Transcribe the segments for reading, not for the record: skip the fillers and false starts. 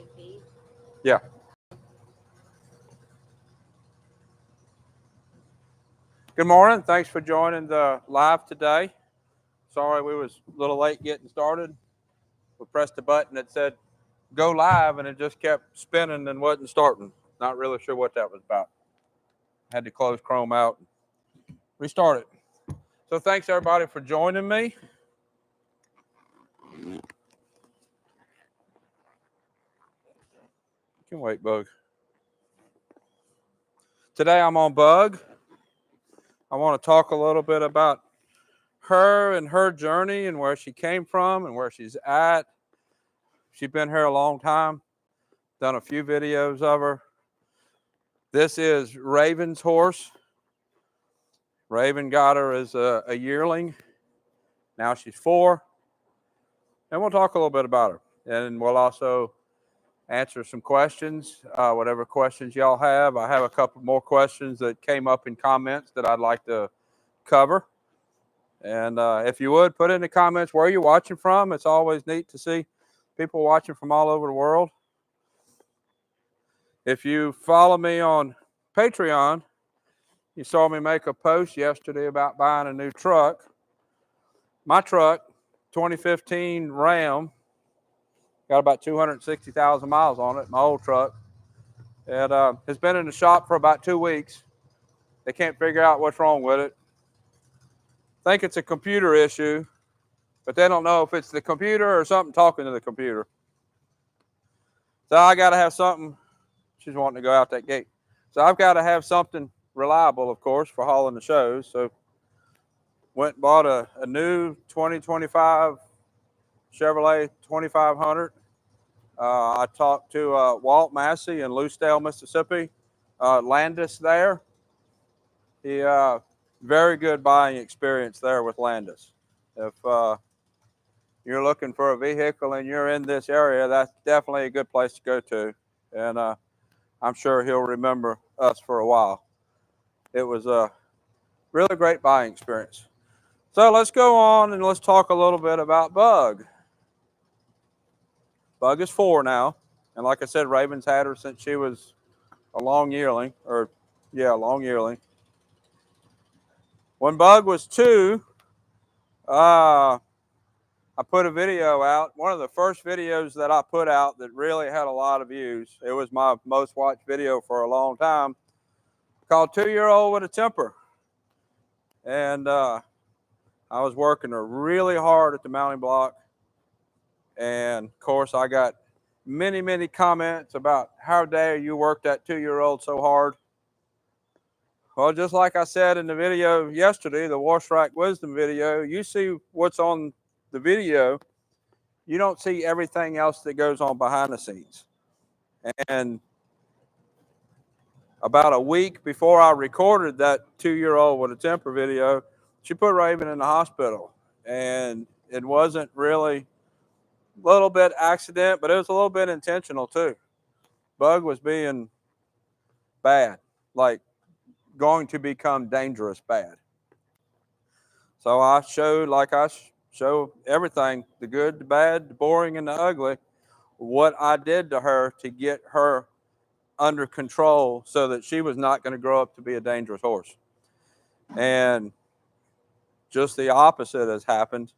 same feed? Yeah. Good morning. Thanks for joining the live today. Sorry we was a little late getting started. We pressed the button that said go live and it just kept spinning and wasn't starting. Not really sure what that was about. Had to close Chrome out and restart it. So thanks everybody for joining me. You can wait, Bug. Today I'm on Bug. I want to talk a little bit about her and her journey and where she came from and where she's at. She's been here a long time. Done a few videos of her. This is Raven's horse. Raven got her as a yearling. Now she's 4. And we'll talk a little bit about her. And we'll also answer some questions, whatever questions y'all have. I have a couple more questions that came up in comments that I'd like to cover. And if you would, put in the comments where you're watching from. It's always neat to see people watching from all over the world. If you follow me on Patreon, you saw me make a post yesterday about buying a new truck. My truck, 2015 Ram, got about 260,000 miles on it, my old truck. It has been in the shop for about 2 weeks. They can't figure out what's wrong with it. Think it's a computer issue, but they don't know if it's the computer or something talking to the computer. So I got to have something. She's wanting to go out that gate. So I've got to have something reliable, of course, for hauling the shows. So went and bought a new 2025 Chevrolet 2500. I talked to Walt Massey in Lucedale, Mississippi. Landis there. He very good buying experience there with Landis. If you're looking for a vehicle and you're in this area, that's definitely a good place to go to. And I'm sure he'll remember us for a while. It was a really great buying experience. So let's go on and let's talk a little bit about Bug. Bug is 4 now. And like I said, Raven's had her since she was a long yearling. Long yearling. When Bug was 2, I put a video out. One of the first videos that I put out that really had a lot of views. It was my most watched video for a long time, called 2-Year-Old with a Temper. And I was working her really hard at the mounting block. And of course, I got many, many comments about how dare you work that 2-year-old so hard. Well, just like I said in the video yesterday, the Wash Rack Wisdom video, you see what's on the video. You don't see everything else that goes on behind the scenes. And about a week before I recorded that 2-year-old with a temper video, she put Raven in the hospital. And it wasn't really a little bit accident, but it was a little bit intentional too. Bug was being bad, like going to become dangerous bad. So I showed, like I show everything, the good, the bad, the boring, and the ugly, what I did to her to get her under control so that she was not going to grow up to be a dangerous horse. And just the opposite has happened.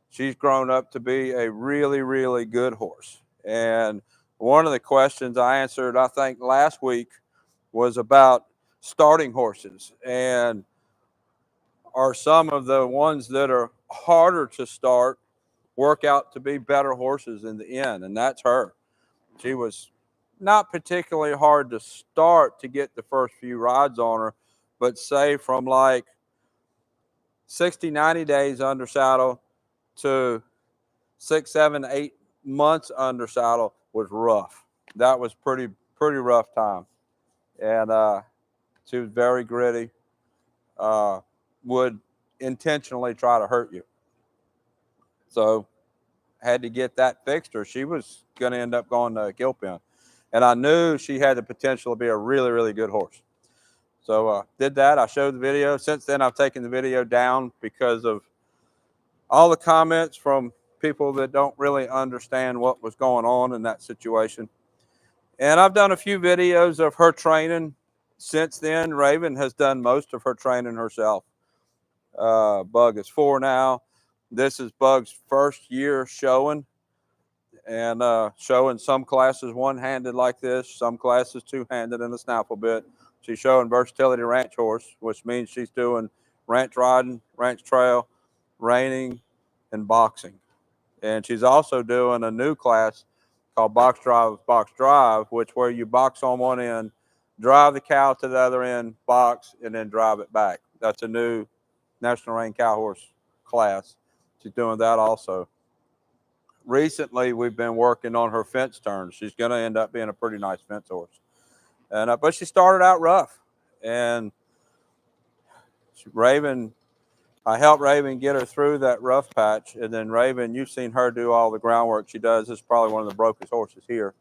She's grown up to be a really, really good horse. And one of the questions I answered, I think last week, was about starting horses. And are some of the ones that are harder to start work out to be better horses in the end? And that's her. She was not particularly hard to start to get the first few rides on her, but say from like 60, 90 days under saddle to 6, 7, 8 months under saddle was rough. That was pretty rough time. And she was very gritty, would intentionally try to hurt you. So had to get that fixed or she was going to end up going to a kill pen. And I knew she had the potential to be a really, really good horse. So did that. I showed the video. Since then, I've taken the video down because of all the comments from people that don't really understand what was going on in that situation. And I've done a few videos of her training since then. Raven has done most of her training herself. Bug is 4 now. This is Bug's first year showing, and showing some classes one-handed like this, some classes two-handed in a snaffle bit. She's showing versatility ranch horse, which means she's doing ranch riding, ranch trail, reining, and boxing. And she's also doing a new class called box drive, which where you box on one end, drive the cow to the other end, box, and then drive it back. That's a new National Rein Cow Horse class. She's doing that also. Recently, we've been working on her fence turns. She's going to end up being a pretty nice fence horse. And but she started out rough, and Raven, I helped Raven get her through that rough patch. And then Raven, you've seen her do all the groundwork she does. This is probably one of the brokest horses here.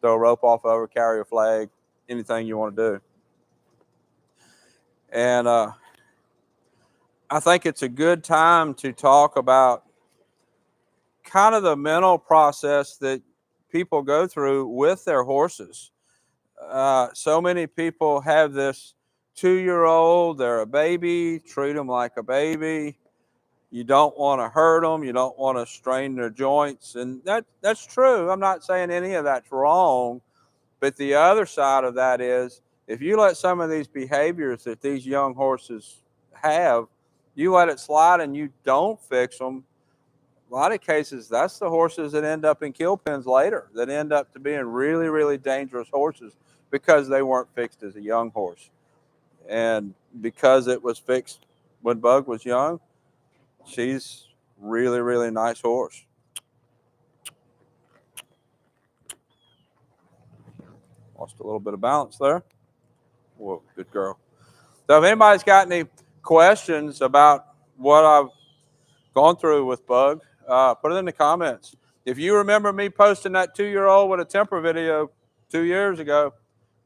Throw a rope off of her, carry a flag, anything you want to do. And I think it's a good time to talk about kind of the mental process that people go through with their horses. So many people have this 2-year-old, they're a baby, treat them like a baby. You don't want to hurt them. You don't want to strain their joints. And that's true. I'm not saying any of that's wrong. But the other side of that is if you let some of these behaviors that these young horses have, you let it slide and you don't fix them, a lot of cases, that's the horses that end up in kill pens later, that end up to being really, really dangerous horses because they weren't fixed as a young horse. And because it was fixed when Bug was young, she's really, really nice horse. Lost a little bit of balance there. Whoa, good girl. So if anybody's got any questions about what I've gone through with Bug, put it in the comments. If you remember me posting that 2-year-old with a temper video 2 years ago,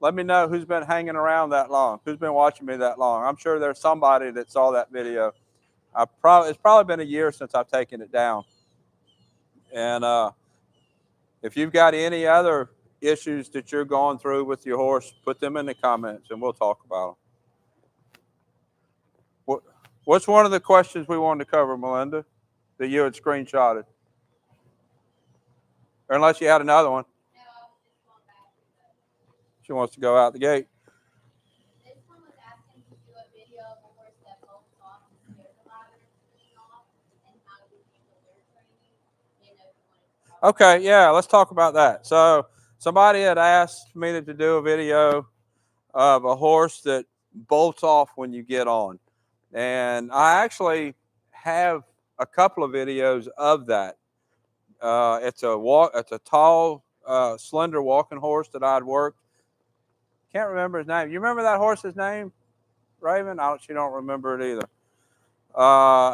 let me know who's been hanging around that long, who's been watching me that long. I'm sure there's somebody that saw that video. It's probably been a year since I've taken it down. And if you've got any other issues that you're going through with your horse, put them in the comments and we'll talk about them. What's one of the questions we wanted to cover, Melinda, that you had screenshotted? Or unless you had another one. No, I was just going back to she wants to go out the gate. This one was asking to do a video of a horse that bolts off and scares a lot of off and how you handle their training. Okay, yeah, let's talk about that. So somebody had asked me to do a video of a horse that bolts off when you get on. And I actually have a couple of videos of that. It's a tall, slender walking horse that I'd worked. Can't remember his name. You remember that horse's name, Raven? She don't remember it either.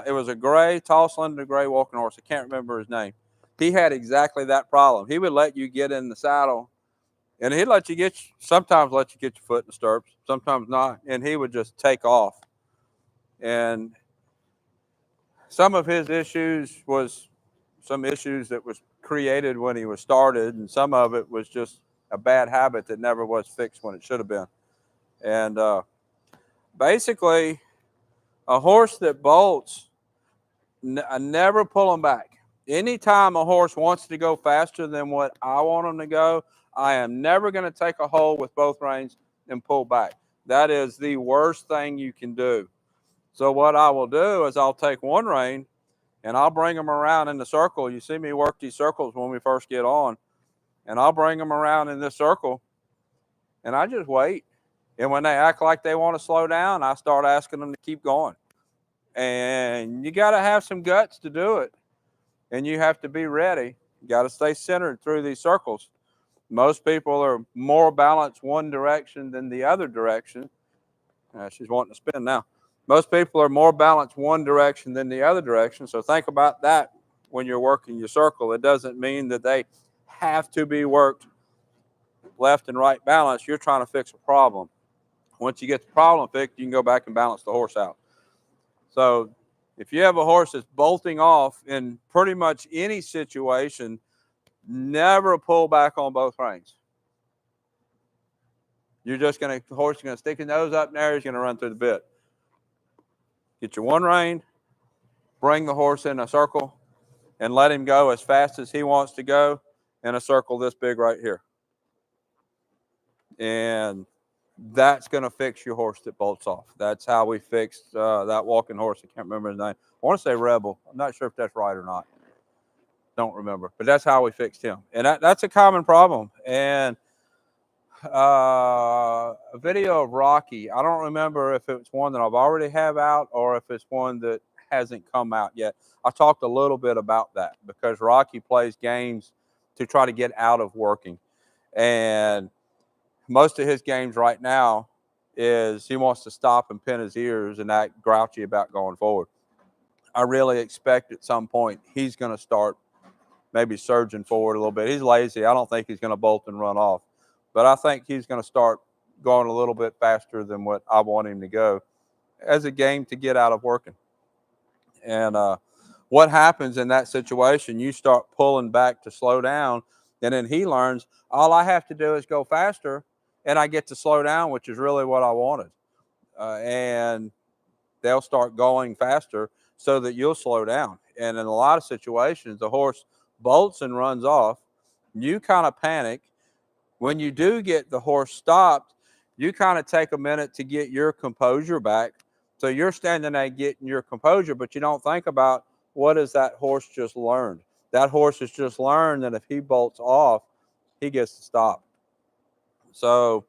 It was a gray, tall, slender, gray walking horse. I can't remember his name. He had exactly that problem. He would let you get in the saddle, and he'd sometimes let you get your foot in the stirrups, sometimes not, and he would just take off. And some of his issues was some issues that was created when he was started, and some of it was just a bad habit that never was fixed when it should have been. And basically, a horse that bolts, I never pull him back. Anytime a horse wants to go faster than what I want him to go, I am never going to take a hold with both reins and pull back. That is the worst thing you can do. So what I will do is I'll take one rein and I'll bring them around in the circle. You see me work these circles when we first get on, and I'll bring them around in this circle and I just wait. And when they act like they want to slow down, I start asking them to keep going. And you got to have some guts to do it. And you have to be ready. You got to stay centered through these circles. Most people are more balanced one direction than the other direction. She's wanting to spin now. Most people are more balanced one direction than the other direction. So think about that when you're working your circle. It doesn't mean that they have to be worked left and right balance. You're trying to fix a problem. Once you get the problem fixed, you can go back and balance the horse out. So If you have a horse that's bolting off in pretty much any situation, never pull back on both reins. You're just going to, the horse is going to stick his nose up in there, he's going to run through the bit. Get your one rein, bring the horse in a circle, and let him go as fast as he wants to go in a circle this big right here. And that's going to fix your horse that bolts off. That's how we fixed that walking horse. I can't remember his name. I want to say Rebel. I'm not sure if that's right or not. Don't remember. But that's how we fixed him. And that's a common problem. And a video of Rocky, I don't remember if it's one that I've already have out or if it's one that hasn't come out yet. I talked a little bit about that because Rocky plays games to try to get out of working. And most of his games right now is he wants to stop and pin his ears and act grouchy about going forward. I really expect at some point he's going to start maybe surging forward a little bit. He's lazy. I don't think he's going to bolt and run off. But I think he's going to start going a little bit faster than what I want him to go as a game to get out of working. And what happens in that situation, you start pulling back to slow down, and then he learns all I have to do is go faster, and I get to slow down, which is really what I wanted. And they'll start going faster so that you'll slow down. And in a lot of situations, the horse bolts and runs off. You kind of panic. When you do get the horse stopped, you kind of take a minute to get your composure back. So you're standing there getting your composure, but you don't think about what has that horse just learned. That horse has just learned that if he bolts off, he gets to stop. So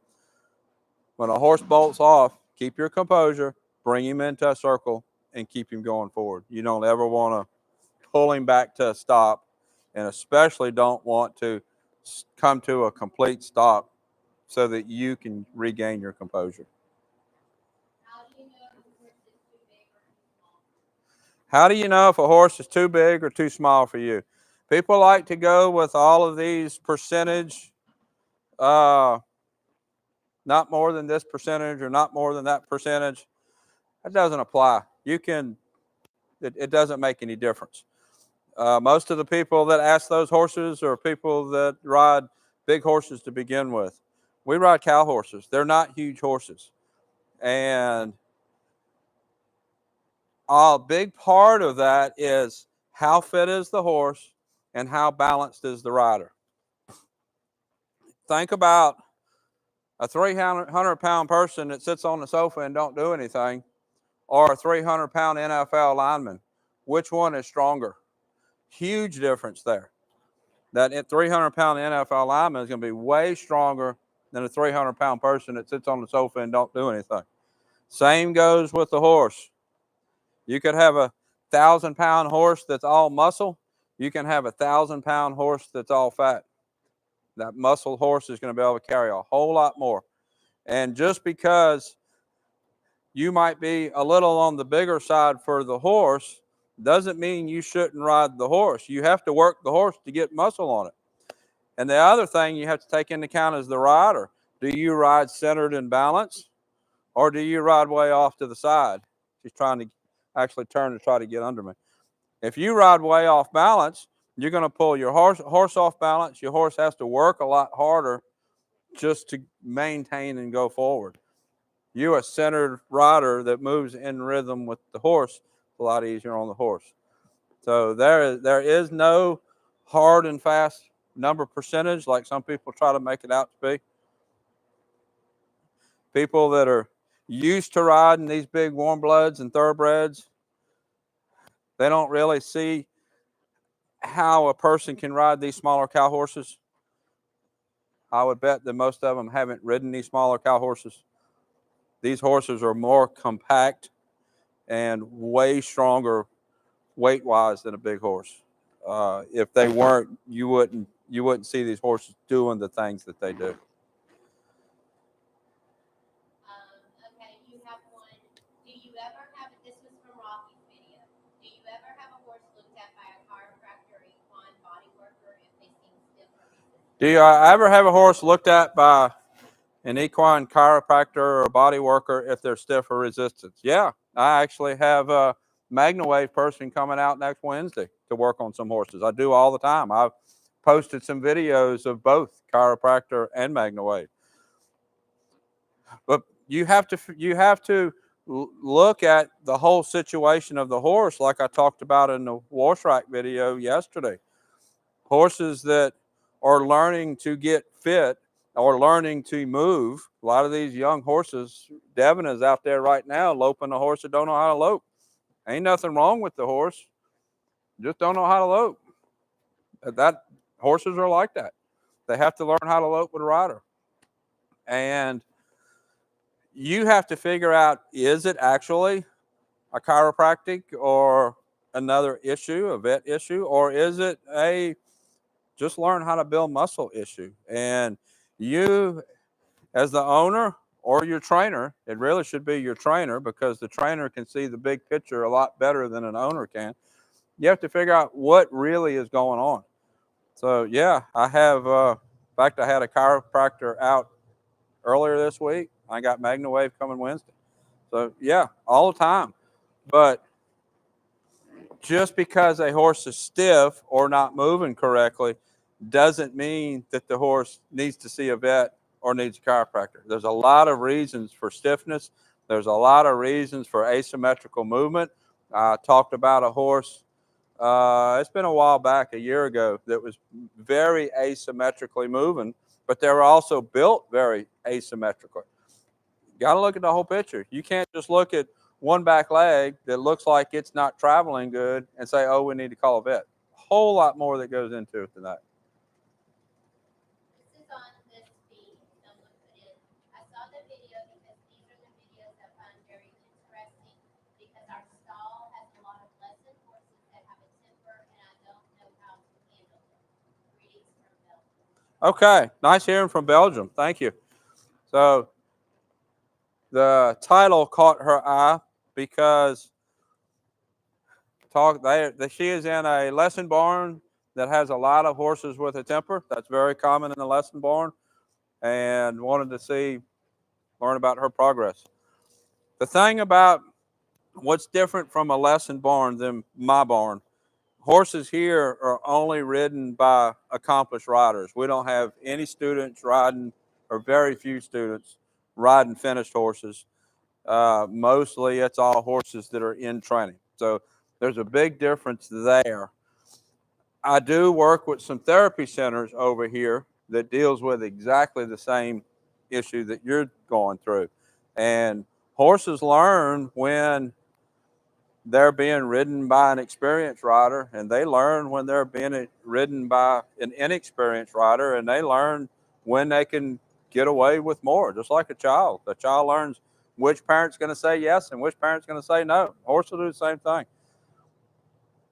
when a horse bolts off, keep your composure, bring him into a circle, and keep him going forward. You don't ever want to pull him back to a stop, and especially don't want to come to a complete stop so that you can regain your composure. How do you know if a horse is too big or too small for you? People like to go with all of these percentage, not more than this percentage or not more than that percentage. That doesn't apply. It doesn't make any difference. Most of the people that ask those horses are people that ride big horses to begin with. We ride cow horses. They're not huge horses. And a big part of that is how fit is the horse and how balanced is the rider. Think about a 300-pound person that sits on the sofa and don't do anything, or a 300-pound NFL lineman. Which one is stronger? Huge difference there. That 300-pound NFL lineman is going to be way stronger than a 300-pound person that sits on the sofa and don't do anything. Same goes with the horse. You could have a 1,000-pound horse that's all muscle. You can have a 1,000-pound horse that's all fat. That muscle horse is going to be able to carry a whole lot more. And just because you might be a little on the bigger side for the horse doesn't mean you shouldn't ride the horse. You have to work the horse to get muscle on it. And the other thing you have to take into account is the rider. Do you ride centered and balanced, or do you ride way off to the side? She's trying to actually turn to try to get under me. If you ride way off balance, you're going to pull your horse off balance. Your horse has to work a lot harder just to maintain and go forward. You a centered rider that moves in rhythm with the horse, a lot easier on the horse. So there is no hard and fast number percentage like some people try to make it out to be. People that are used to riding these big warm bloods and thoroughbreds, they don't really see how a person can ride these smaller cow horses. I would bet that most of them haven't ridden these smaller cow horses. These horses are more compact and way stronger weight-wise than a big horse. If they weren't, you wouldn't see these horses doing the things that they do. Okay, you have one. Do you ever have, this was from Rocky's video, do you ever have a horse looked at by a chiropractor or equine body worker if they seem stiff or resistant? Do you ever have a horse looked at by an equine chiropractor or a body worker if they're stiff or resistant? Yeah, I actually have MagnaWave person coming out next Wednesday to work on some horses. I do all the time. I've posted some videos of both chiropractor and MagnaWave. But you have to look at the whole situation of the horse, like I talked about in the wash rack video yesterday. Horses that are learning to get fit or learning to move. A lot of these young horses, Devin is out there right now loping a horse that don't know how to lope. Ain't nothing wrong with the horse, just don't know how to lope. That horses are like that. They have to learn how to lope with a rider. And you have to figure out, is it actually a chiropractic or another issue, a vet issue, or is it a just learn how to build muscle issue? And you, as the owner or your trainer, it really should be your trainer, because the trainer can see the big picture a lot better than an owner can. You have to figure out what really is going on. So yeah, I have, in fact, I had a chiropractor out earlier this week. I got MagnaWave coming Wednesday. So yeah, all the time. But just because a horse is stiff or not moving correctly doesn't mean that the horse needs to see a vet or needs a chiropractor. There's a lot of reasons for stiffness. There's a lot of reasons for asymmetrical movement. I talked about a horse, it's been a while back, a year ago, that was very asymmetrically moving, but they were also built very asymmetrically. You got to look at the whole picture. You can't just look at one back leg that looks like it's not traveling good and say, oh, we need to call a vet. A whole lot more that goes into it than that. This is on this feed. Someone put in, I saw the video because these are the videos I find very interesting, because our stall has a lot of lesson horses that have a temper and I don't know how to handle it. Greetings from Belgium. Okay, nice hearing from Belgium. Thank you. So the title caught her eye because she is in a lesson barn that has a lot of horses with a temper. That's very common in the lesson barn, and wanted to learn about her progress. The thing about what's different from a lesson barn than my barn, horses here are only ridden by accomplished riders. We don't have any students riding, or very few students riding finished horses. Mostly it's all horses that are in training. So there's a big difference there. I do work with some therapy centers over here that deals with exactly the same issue that you're going through. And horses learn when they're being ridden by an experienced rider, and they learn when they're being ridden by an inexperienced rider, and they learn when they can get away with more, just like a child. The child learns which parent's going to say yes and which parent's going to say no. Horse will do the same thing.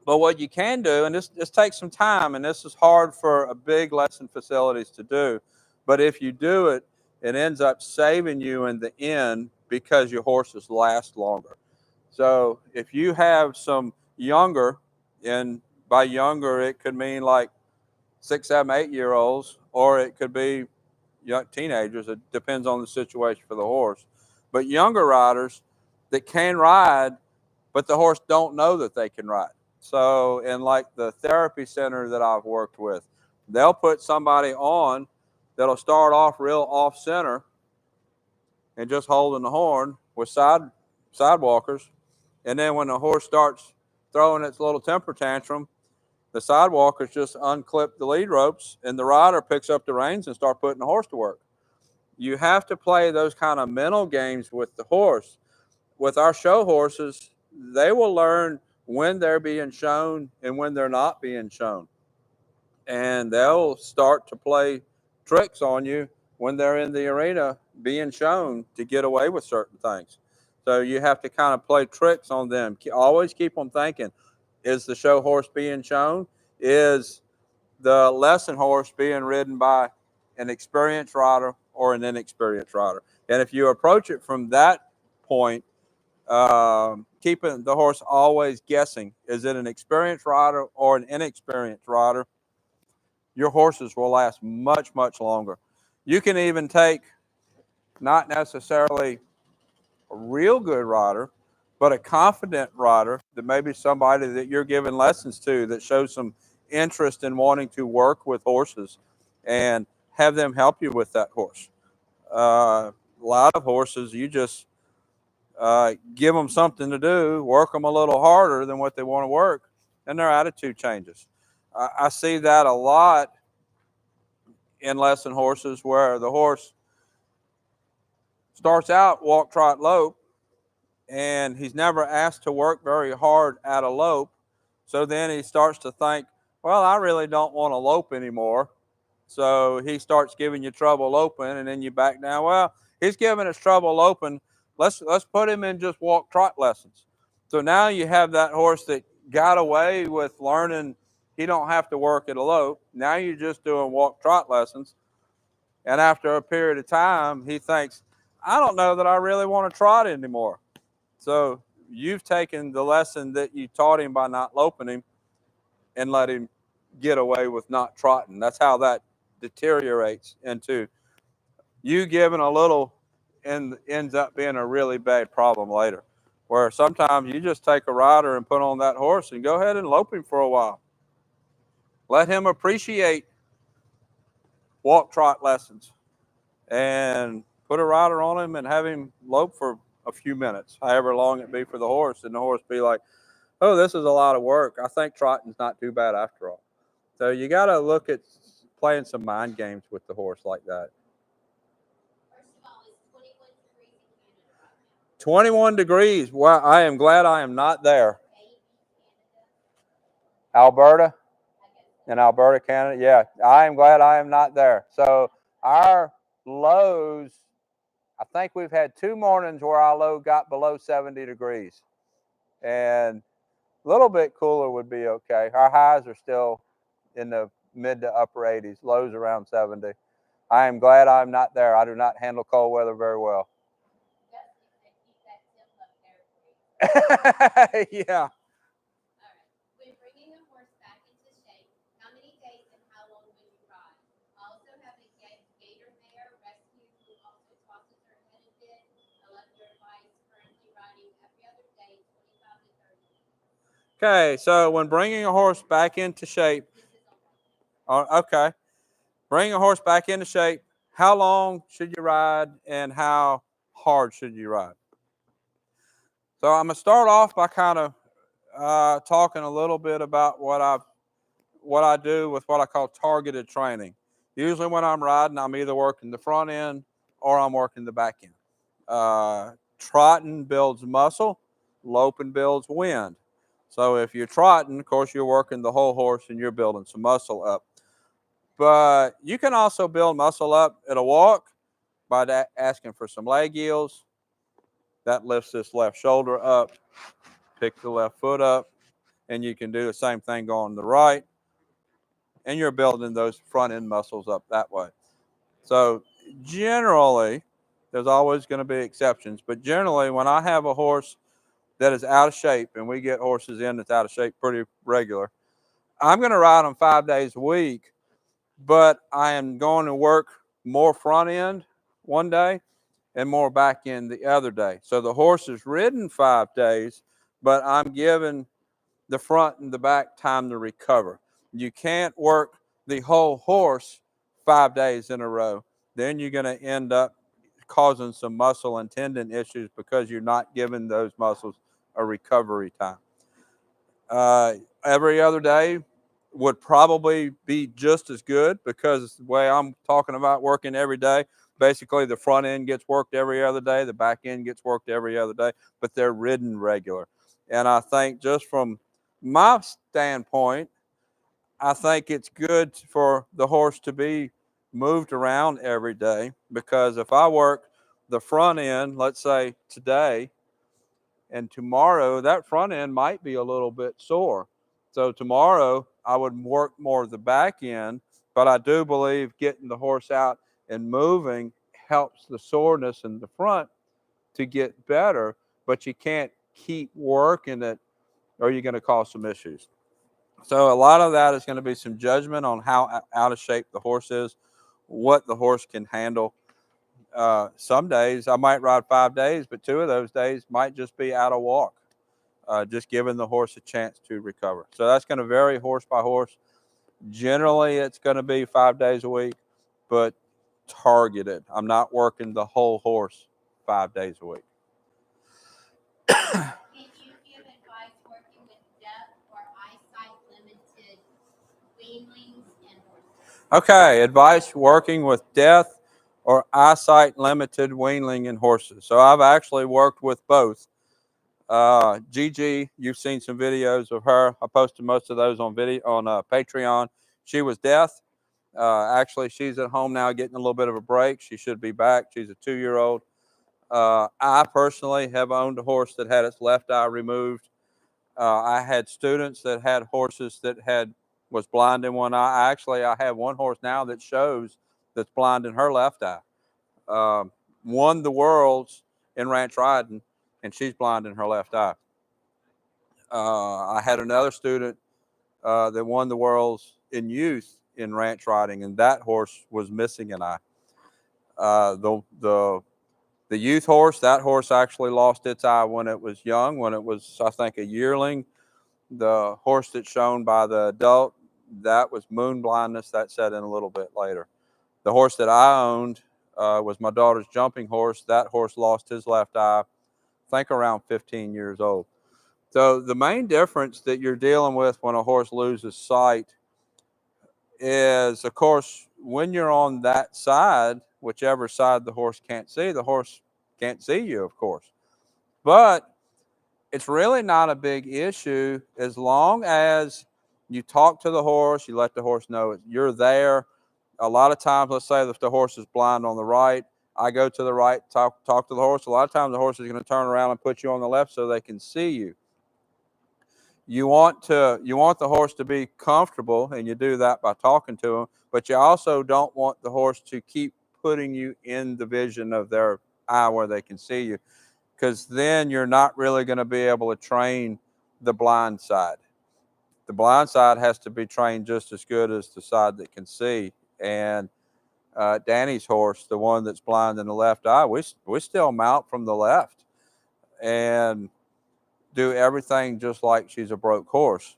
But what you can do, and this takes some time, and this is hard for a big lesson facilities to do, but if you do it, it ends up saving you in the end because your horses last longer. So if you have some younger, and by younger it could mean like 6, 7, 8-year-olds, or it could be young teenagers. It depends on the situation for the horse. But younger riders that can ride, but the horse don't know that they can ride. So in like the therapy center that I've worked with, they'll put somebody on that'll start off real off center and just holding the horn with sidewalkers. And then when the horse starts throwing its little temper tantrum, the sidewalkers just unclip the lead ropes and the rider picks up the reins and start putting the horse to work. You have to play those kind of mental games with the horse. With our show horses, they will learn when they're being shown and when they're not being shown. And they'll start to play tricks on you when they're in the arena being shown to get away with certain things. So you have to kind of play tricks on them. Always keep them thinking, is the show horse being shown? Is the lesson horse being ridden by an experienced rider or an inexperienced rider? And if you approach it from that point, keeping the horse always guessing, is it an experienced rider or an inexperienced rider, your horses will last much, much longer. You can even take not necessarily a real good rider, but a confident rider that maybe somebody that you're giving lessons to that shows some interest in wanting to work with horses and have them help you with that horse. A lot of horses, you just give them something to do, work them a little harder than what they want to work, and their attitude changes. I see that a lot in lesson horses where the horse starts out walk, trot, lope, and he's never asked to work very hard at a lope. So then he starts to think, well, I really don't want to lope anymore. So he starts giving you trouble loping, and then you back down. Well, he's giving us trouble loping. Let's put him in just walk trot lessons. So now you have that horse that got away with learning he don't have to work at a lope. Now you're just doing walk trot lessons. And after a period of time, he thinks, I don't know that I really want to trot anymore. So you've taken the lesson that you taught him by not loping him and let him get away with not trotting. That's how that deteriorates into you giving a little and ends up being a really bad problem later, where sometimes you just take a rider and put on that horse and go ahead and lope him for a while. Let him appreciate walk trot lessons and put a rider on him and have him lope for a few minutes, however long it be for the horse, and the horse be like, oh, this is a lot of work. I think trotting's not too bad after all. So you got to look at playing some mind games with the horse like that. First of all, it's 21 degrees in Canada right now. 21 degrees. Well, I am glad I am not there. AB Canada. Alberta? I guess. In Alberta, Canada? Yeah, I am glad I am not there. So our lows, I think we've had 2 mornings where our low got below 70 degrees. And a little bit cooler would be okay. Our highs are still in the mid to upper 80s, lows around 70. I am glad I'm not there. I do not handle cold weather very well. Just keep that tip up there for you. Yeah. All right. When bringing a horse back into shape, how many days and how long would you ride? I also have a gator mare rescue who also tosses her head a bit. I love your advice. Currently riding every other day, 25 to 30 minutes. Okay, so when bringing a horse back into shape, This is on okay, bring a horse back into shape. How long should you ride and how hard should you ride? So I'm gonna start off by kind of talking a little bit about what I do with what I call targeted training. Usually when I'm riding, I'm either working the front end or I'm working the back end. Trotting builds muscle, loping builds wind. So if you're trotting, of course, you're working the whole horse and you're building some muscle up. But you can also build muscle up at a walk by asking for some leg yields. That lifts this left shoulder up, pick the left foot up, and you can do the same thing going to the right. And you're building those front end muscles up that way. So generally, there's always going to be exceptions, but generally when I have a horse that is out of shape, and we get horses in that's out of shape pretty regular, I'm going to ride them 5 days a week, but I am going to work more front end one day and more back end the other day. So the horse is ridden 5 days, but I'm giving the front and the back time to recover. You can't work the whole horse 5 days in a row. Then you're going to end up causing some muscle and tendon issues because you're not giving those muscles a recovery time. Every other day would probably be just as good, because the way I'm talking about working every day, basically the front end gets worked every other day, the back end gets worked every other day, but they're ridden regular. And I think just from my standpoint, I think it's good for the horse to be moved around every day, because if I work the front end, let's say today, and tomorrow, that front end might be a little bit sore. So tomorrow I would work more of the back end, but I do believe getting the horse out and moving helps the soreness in the front to get better, but you can't keep working it or you're going to cause some issues. So a lot of that is going to be some judgment on how out of shape the horse is, what the horse can handle. Some days I might ride 5 days, but 2 of those days might just be out of walk, just giving the horse a chance to recover. So that's going to vary horse by horse. Generally, it's going to be 5 days a week, but targeted. I'm not working the whole horse 5 days a week. Can you give advice working with deaf or eyesight limited weanlings and horses? Okay, advice working with deaf or eyesight limited weanling and horses. So I've actually worked with both. Gigi, you've seen some videos of her. I posted most of those on video on Patreon. She was deaf. Actually, she's at home now getting a little bit of a break. She should be back. She's a 2-year-old. I personally have owned a horse that had its left eye removed. I had students that had horses that was blind in one eye. Actually, I have one horse now that shows that's blind in her left eye. Won the worlds in ranch riding, and she's blind in her left eye. I had another student that won the worlds in youth in ranch riding, and that horse was missing an eye. The youth horse, that horse actually lost its eye when it was young, when it was, I think, a yearling. The horse that's shown by the adult, that was moon blindness. That set in a little bit later. The horse that I owned was my daughter's jumping horse. That horse lost his left eye, I think, around 15 years old. So the main difference that you're dealing with when a horse loses sight is, of course, when you're on that side, whichever side the horse can't see you, of course. But it's really not a big issue as long as you talk to the horse, you let the horse know you're there. A lot of times, let's say if the horse is blind on the right, I go to the right, talk to the horse. A lot of times the horse is going to turn around and put you on the left so they can see you. You want the horse to be comfortable, and you do that by talking to him, but you also don't want the horse to keep putting you in the vision of their eye where they can see you, because then you're not really going to be able to train the blind side. The blind side has to be trained just as good as the side that can see. And Danny's horse, the one that's blind in the left eye, we still mount from the left and do everything just like she's a broke horse.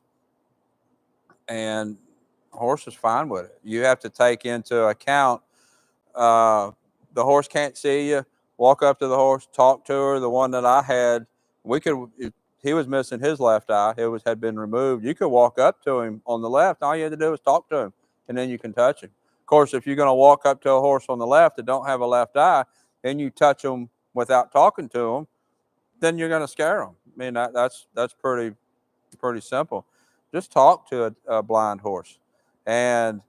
And the horse is fine with it. You have to take into account the horse can't see you. Walk up to the horse, talk to her. The one that I had, he was missing his left eye. Had been removed. You could walk up to him on the left. All you had to do was talk to him, and then you can touch him. Of course, if you're going to walk up to a horse on the left that don't have a left eye, and you touch them without talking to them, then you're going to scare them. I mean, that's pretty simple. Just talk to a blind horse, and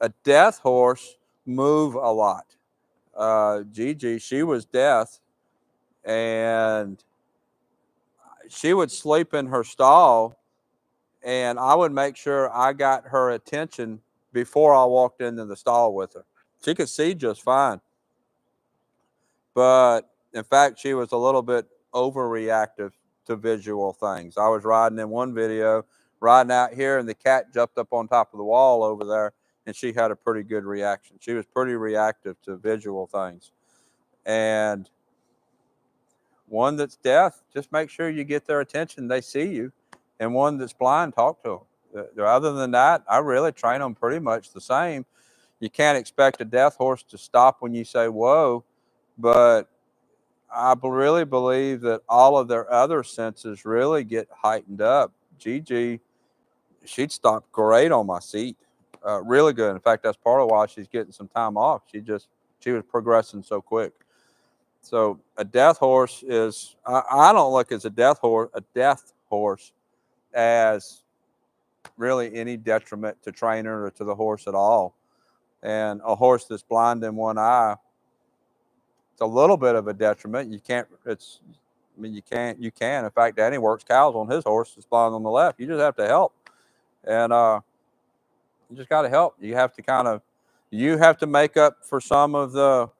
a deaf horse move a lot. Gigi, she was deaf, and she would sleep in her stall, and I would make sure I got her attention before I walked into the stall with her. She could see just fine, but in fact, she was a little bit overreactive to visual things. I was riding in one video, riding out here, and the cat jumped up on top of the wall over there, and she had a pretty good reaction. She was pretty reactive to visual things. And one that's deaf, just make sure you get their attention, they see you. And one that's blind, talk to them. Other than that, I really train them pretty much the same. You can't expect a deaf horse to stop when you say whoa, but I really believe that all of their other senses really get heightened up. Gigi, she'd stop great on my seat, really good. In fact, that's part of why she's getting some time off. She was progressing so quick. So a death horse is, I don't look as a death horse as really any detriment to trainer or to the horse at all. And a horse that's blind in one eye, it's a little bit of a detriment. You can. In fact, Danny works cows on his horse that's blind on the left. You just have to help. And you just got to help. You have to make up for some of the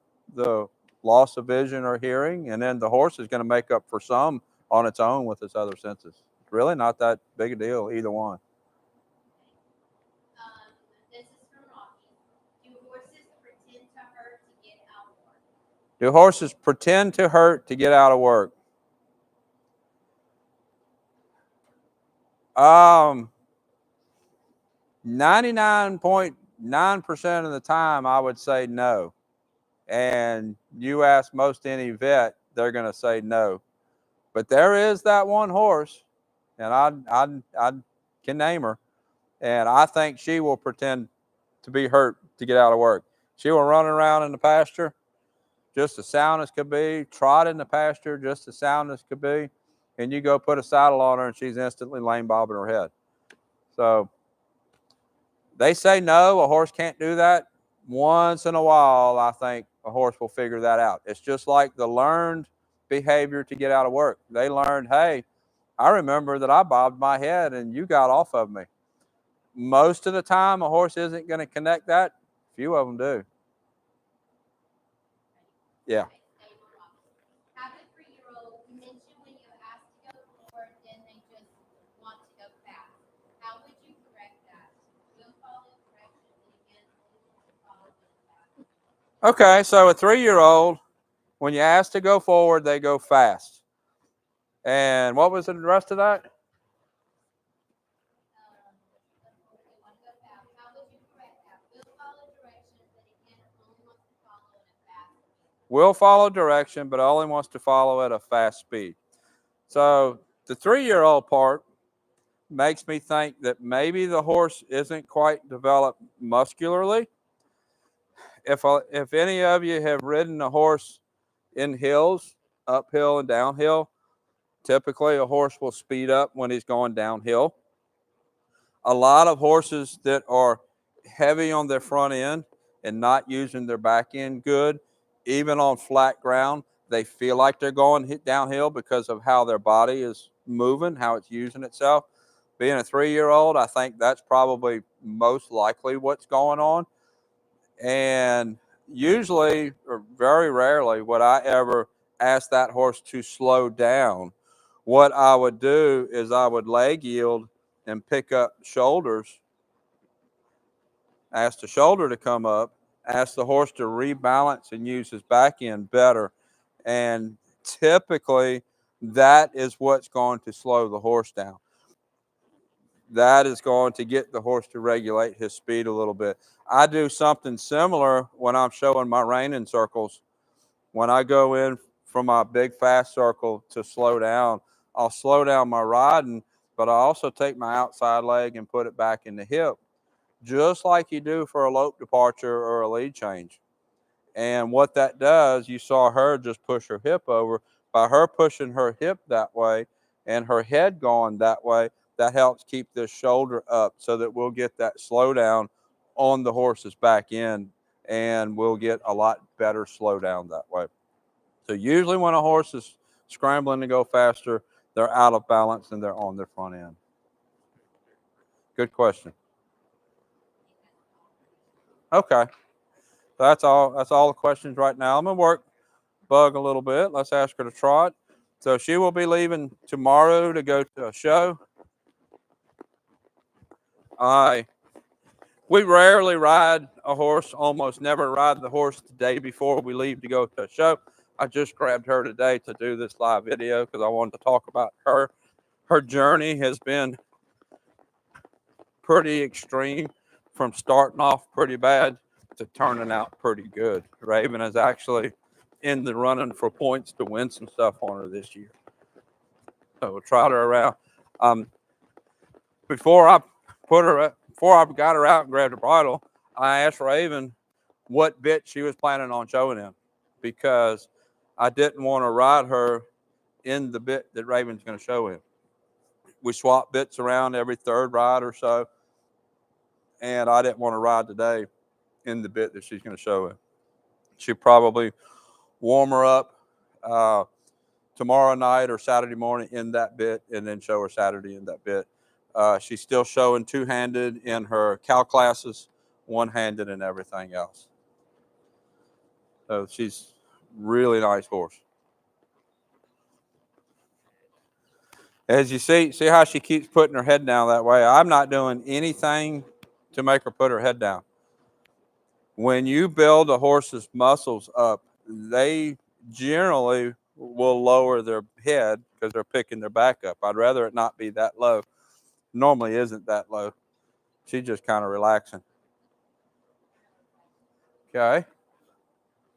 loss of vision or hearing, and then the horse is going to make up for some on its own with its other senses. It's really not that big a deal, either one. This is from Rocky. Do horses pretend to hurt to get out more? Do horses pretend to hurt to get out of work? 99.9% of the time, I would say no. And you ask most any vet, they're going to say no. But there is that one horse, and I can name her, and I think she will pretend to be hurt to get out of work. She will run around in the pasture just as sound as could be, trot in the pasture just as sound as could be, and you go put a saddle on her and she's instantly lame bobbing her head. So they say no, a horse can't do that. Once in a while, I think a horse will figure that out. It's just like the learned behavior to get out of work. They learned, hey, I remember that I bobbed my head and you got off of me. Most of the time, a horse isn't going to connect that. Few of them do. Yeah. Have a 3-year-old, you mentioned when you ask to go forward, then they just want to go fast. How would you correct that? We'll follow directions, and again, we'll follow fast. Okay, so a 3-year-old, when you ask to go forward, they go fast. And what was the rest of that? Will follow direction, but only wants to follow at a fast speed. So the 3-year-old part makes me think that maybe the horse isn't quite developed muscularly. If any of you have ridden a horse in hills, uphill and downhill, typically a horse will speed up when he's going downhill. A lot of horses that are heavy on their front end and not using their back end good, even on flat ground, they feel like they're going downhill because of how their body is moving, how it's using itself. Being a 3-year-old, I think that's probably most likely what's going on. And usually, or very rarely, would I ever ask that horse to slow down. What I would do is I would leg yield and pick up shoulders, ask the shoulder to come up, ask the horse to rebalance and use his back end better. And typically, that is what's going to slow the horse down. That is going to get the horse to regulate his speed a little bit. I do something similar when I'm showing my reining circles. When I go in from my big fast circle to slow down, I'll slow down my riding, but I also take my outside leg and put it back in the hip, just like you do for a lope departure or a lead change. And what that does, you saw her just push her hip over. By her pushing her hip that way and her head going that way, that helps keep this shoulder up so that we'll get that slowdown on the horse's back end, and we'll get a lot better slowdown that way. So usually when a horse is scrambling to go faster, they're out of balance and they're on their front end. Good question. Okay. That's all the questions right now. I'm going to work Bug a little bit. Let's ask her to trot. So she will be leaving tomorrow to go to a show. We rarely ride a horse, almost never ride the horse the day before we leave to go to a show. I just grabbed her today to do this live video because I wanted to talk about her. Her journey has been pretty extreme, from starting off pretty bad to turning out pretty good. Raven is actually in the running for points to win some stuff on her this year. So we'll trot her around. Before I got her out and grabbed her bridle, I asked Raven what bit she was planning on showing him, because I didn't want to ride her in the bit that Raven's going to show him. We swap bits around every third ride or so, and I didn't want to ride today in the bit that she's going to show him. She'll probably warm her up tomorrow night or Saturday morning in that bit, and then show her Saturday in that bit. She's still showing two-handed in her cow classes, one-handed in everything else. So she's really nice horse. As you see how she keeps putting her head down that way. I'm not doing anything to make her put her head down. When you build a horse's muscles up they generally will lower their head because they're picking their back up. I'd rather it not be that low. Normally isn't that low. She's just kind of relaxing. Okay.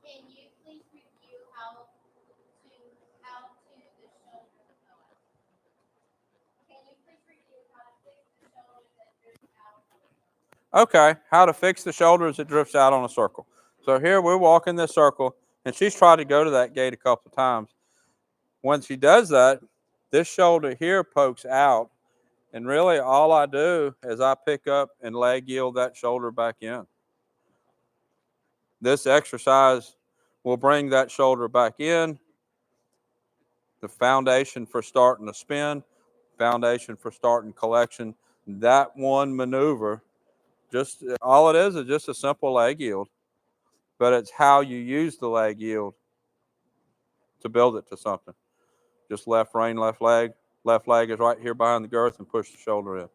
Can you please review how to the shoulder? Can you please review how to fix the shoulder that drifts out? Okay, how to fix the shoulders that drifts out on a circle. So here we're walking this circle, and she's tried to go to that gate a couple of times. When she does that, this shoulder here pokes out, and really all I do is I pick up and leg yield that shoulder back in. This exercise will bring that shoulder back in, the foundation for starting a spin, foundation for starting collection. That one maneuver, just all it is just a simple leg yield, but it's how you use the leg yield to build it to something. Just left rein, left leg is right here behind the girth, and push the shoulder in.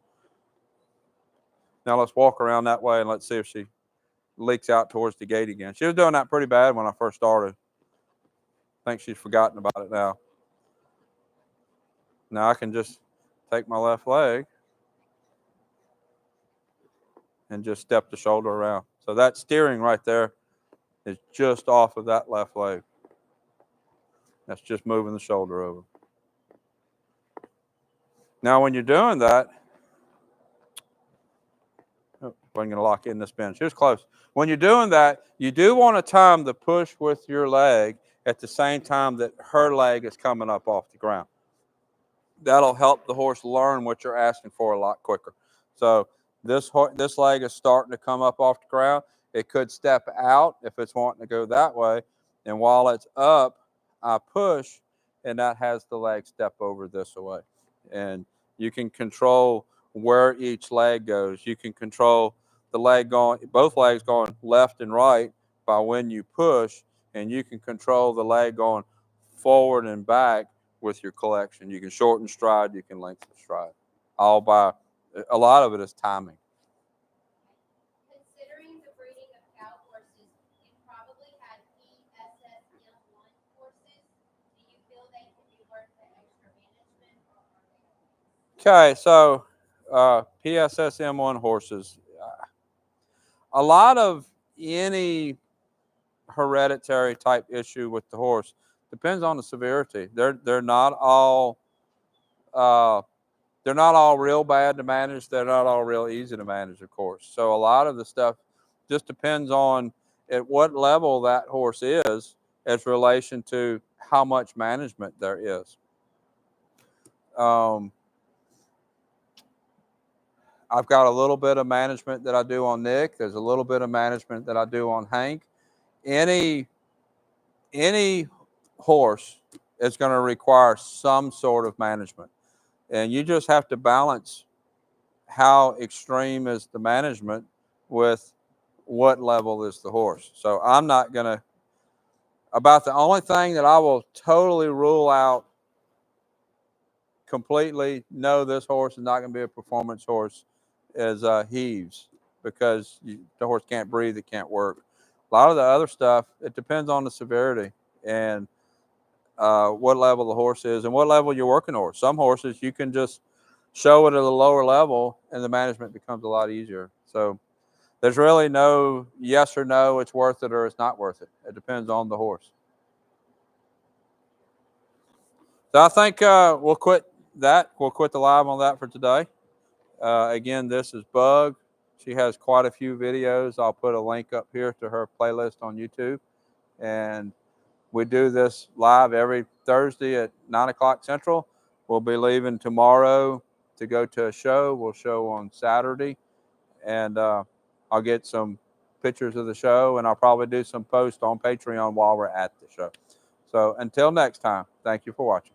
Now let's walk around that way and let's see if she leaks out towards the gate again. She was doing that pretty bad when I first started. I think she's forgotten about it now. Now I can just take my left leg and just step the shoulder around. So that steering right there is just off of that left leg. That's just moving the shoulder over. Now when you're doing that, I'm going to lock in this bench. Here's close. When you're doing that, you do want to time the push with your leg at the same time that her leg is coming up off the ground. That'll help the horse learn what you're asking for a lot quicker. So this leg is starting to come up off the ground. It could step out if it's wanting to go that way. And while it's up, I push, and that has the leg step over this way. And you can control where each leg goes. You can control the leg going, both legs going left and right by when you push, and you can control the leg going forward and back with your collection. You can shorten stride, you can lengthen stride. All by, a lot of it is timing. Considering the breeding of cow horses, you probably had PSSM1 horses. Do you feel they can be worth the extra management, or are they? Okay, so PSSM1 horses. A lot of any hereditary type issue with the horse depends on the severity. They're not all real bad to manage. They're not all real easy to manage, of course. So a lot of the stuff just depends on at what level that horse is as relation to how much management there is. I've got a little bit of management that I do on Nick. There's a little bit of management that I do on Hank. Any horse is going to require some sort of management, and you just have to balance how extreme is the management with what level is the horse. So I'm not going to, about the only thing that I will totally rule out completely, no, this horse is not going to be a performance horse, is heaves, because the horse can't breathe, it can't work. A lot of the other stuff, it depends on the severity and what level the horse is and what level you're working on. Some horses you can just show it at a lower level and the management becomes a lot easier. So there's really no yes or no, it's worth it or it's not worth it. It depends on the horse. So I think we'll quit that. We'll quit the live on that for today. Again, this is Bug. She has quite a few videos. I'll put a link up here to her playlist on YouTube. And we do this live every Thursday at 9 o'clock Central. We'll be leaving tomorrow to go to a show. We'll show on Saturday. And I'll get some pictures of the show, and I'll probably do some posts on Patreon while we're at the show. So until next time, thank you for watching.